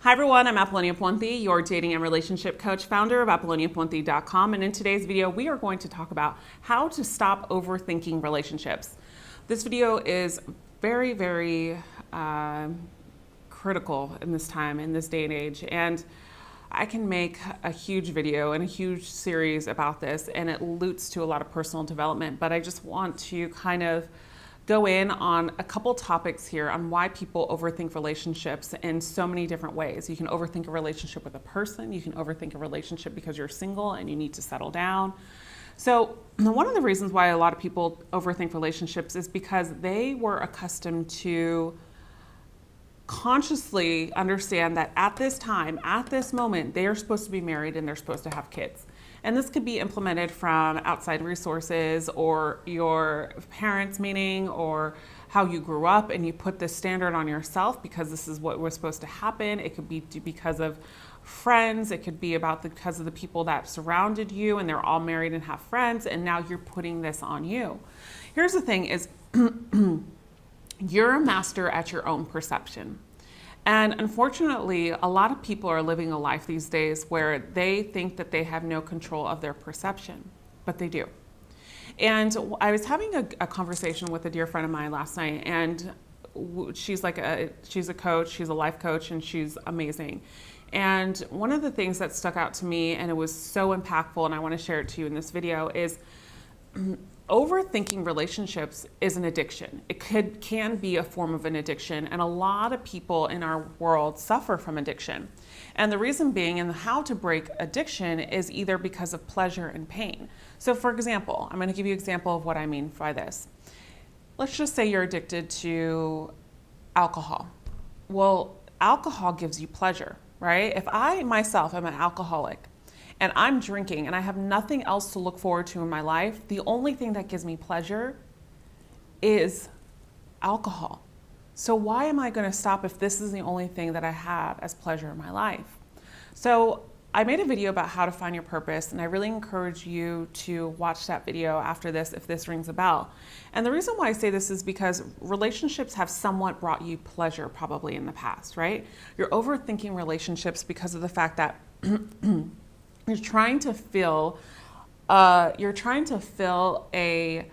Hi everyone, I'm Apollonia Ponti, your dating and relationship coach, founder of ApolloniaPonti.com, and in today's video we are going to talk about how to stop overthinking relationships. This video is very critical in this time, in this day and age, and I can make a huge video and a huge series about this, and it alludes to a lot of personal development, but I just want to kind of go in on a couple topics here on why people overthink relationships in so many different ways. You can overthink a relationship with a person, you can overthink a relationship because you're single and you need to settle down. So one of the reasons why a lot of people overthink relationships is because they were accustomed to consciously understand that at this time, at this moment, they are supposed to be married and they're supposed to have kids. And this could be implemented from outside resources or your parents' meaning or how you grew up, and you put this standard on yourself because this is what was supposed to happen. It could be because of friends. It could be because of the people that surrounded you and they're all married and have friends, and now you're putting this on you. Here's the thing is you're a master at your own perception. And unfortunately, a lot of people are living a life these days where they think that they have no control of their perception, but they do. And I was having a conversation with a dear friend of mine last night, and she's a coach, she's a life coach, and she's amazing. And one of the things that stuck out to me, and it was so impactful, and I want to share it to you in this video, is overthinking relationships is an addiction. It can be a form of an addiction, and a lot of people in our world suffer from addiction. And the reason being, and how to break addiction, is either because of pleasure and pain. So for example, I'm going to give you an example of what I mean by this. Let's just say you're addicted to alcohol. Well, alcohol gives you pleasure, right? If I myself am an alcoholic, and I'm drinking and I have nothing else to look forward to in my life, the only thing that gives me pleasure is alcohol. So why am I going to stop if this is the only thing that I have as pleasure in my life? So I made a video about how to find your purpose, and I really encourage you to watch that video after this if this rings a bell. And the reason why I say this is because relationships have somewhat brought you pleasure probably in the past, right? You're overthinking relationships because of the fact that you're trying to fill a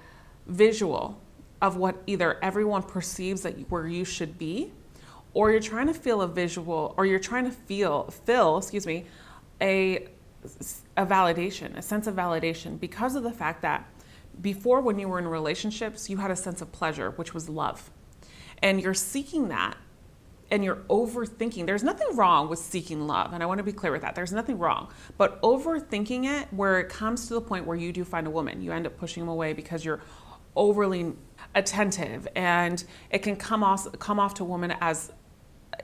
visual of what either everyone perceives that where you should be, or you're trying to feel a visual, or you're trying to fill a validation, a sense of validation, because of the fact that before, when you were in relationships, you had a sense of pleasure, which was love, and you're seeking that. And you're overthinking. There's nothing wrong with seeking love, and I want to be clear with that. There's nothing wrong, but overthinking it, where it comes to the point where you do find a woman, you end up pushing them away because you're overly attentive, and it can come off to a woman as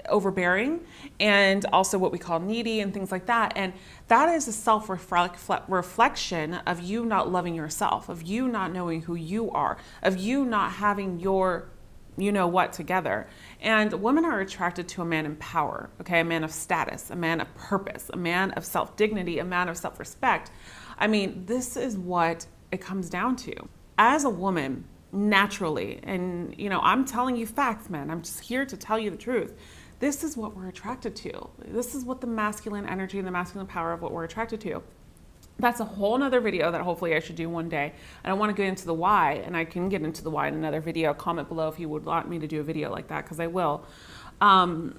overbearing, and also what we call needy and things like that. And that is a self-reflection of you not loving yourself, of you not knowing who you are, of you not having your you know what together. And women are attracted to a man in power, okay? A man of status, a man of purpose, a man of self-dignity, a man of self-respect. I mean, this is what it comes down to. As a woman, naturally, and I'm telling you facts, man. I'm just here to tell you the truth. This is what we're attracted to. This is what the masculine energy and the masculine power of what we're attracted to. That's a whole nother video that hopefully I should do one day. And I want to get into the why, and I can get into the why in another video. Comment below if you would want me to do a video like that, because I will. But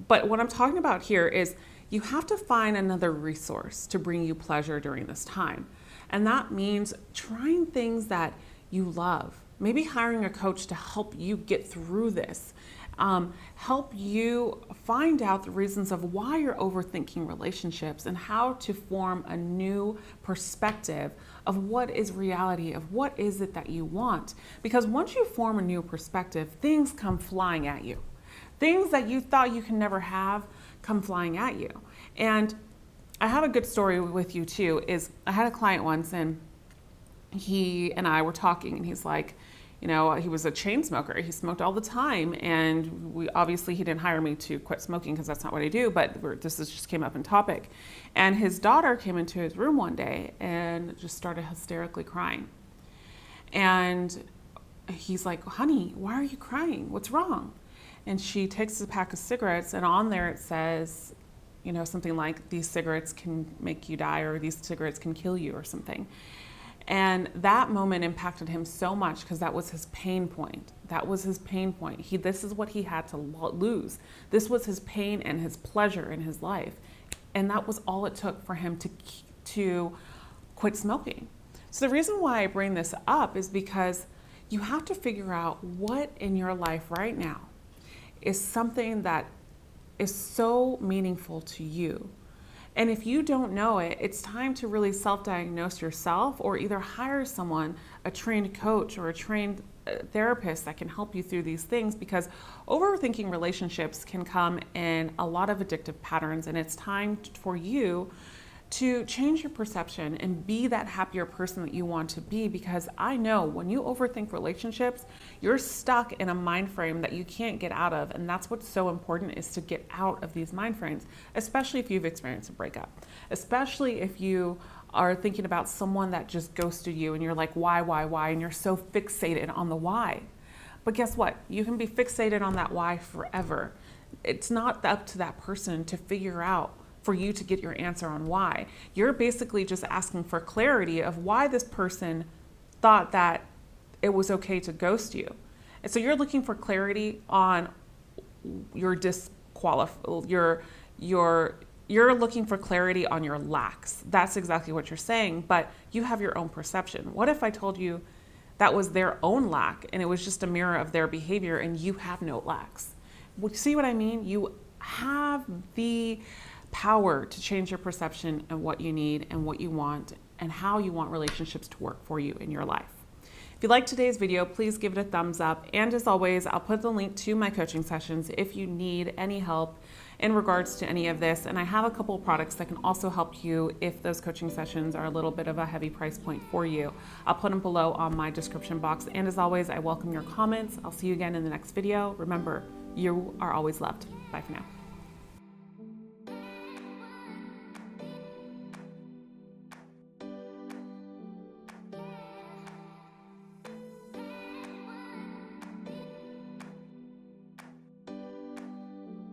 what I'm talking about here is you have to find another resource to bring you pleasure during this time. And that means trying things that you love. Maybe hiring a coach to help you get through this. Help you find out the reasons of why you're overthinking relationships, and how to form a new perspective of what is reality, of what is it that you want. Because once you form a new perspective, things come flying at you. Things that you thought you can never have come flying at you. And I have a good story with you too, is I had a client once, and he and I were talking, and he's like, he was a chain smoker. He smoked all the time, and he didn't hire me to quit smoking because that's not what I do, but this just came up in topic. And his daughter came into his room one day and just started hysterically crying. And he's like, honey, why are you crying? What's wrong? and she takes a pack of cigarettes, and on there it says, you know, something like, these cigarettes can make you die, or these cigarettes can kill you, or something. And that moment impacted him so much because that was his pain point. That was his pain point. This is what he had to lose. This was his pain and his pleasure in his life. And that was all it took for him to quit smoking. So the reason why I bring this up is because you have to figure out what in your life right now is something that is so meaningful to you. And if you don't know it, it's time to really self-diagnose yourself, or either hire someone, a trained coach or a trained therapist that can help you through these things, because overthinking relationships can come in a lot of addictive patterns, and it's time for you to change your perception and be that happier person that you want to be. Because I know when you overthink relationships, you're stuck in a mind frame that you can't get out of. And that's what's so important, is to get out of these mind frames, especially if you've experienced a breakup, especially if you are thinking about someone that just ghosted you and you're like, why? And you're so fixated on the why. But guess what? You can be fixated on that why forever. It's not up to that person to figure out for you to get your answer on why. You're basically just asking for clarity of why this person thought that it was okay to ghost you. And so you're looking for clarity on your you're looking for clarity on your lacks. That's exactly what you're saying, but you have your own perception. What if I told you that was their own lack and it was just a mirror of their behavior and you have no lacks? See what I mean? You have the power to change your perception of what you need and what you want and how you want relationships to work for you in your life. If you liked today's video, please give it a thumbs up. And as always, I'll put the link to my coaching sessions if you need any help in regards to any of this. And I have a couple of products that can also help you if those coaching sessions are a little bit of a heavy price point for you. I'll put them below on my description box. And as always, I welcome your comments. I'll see you again in the next video. Remember, you are always loved. Bye for now.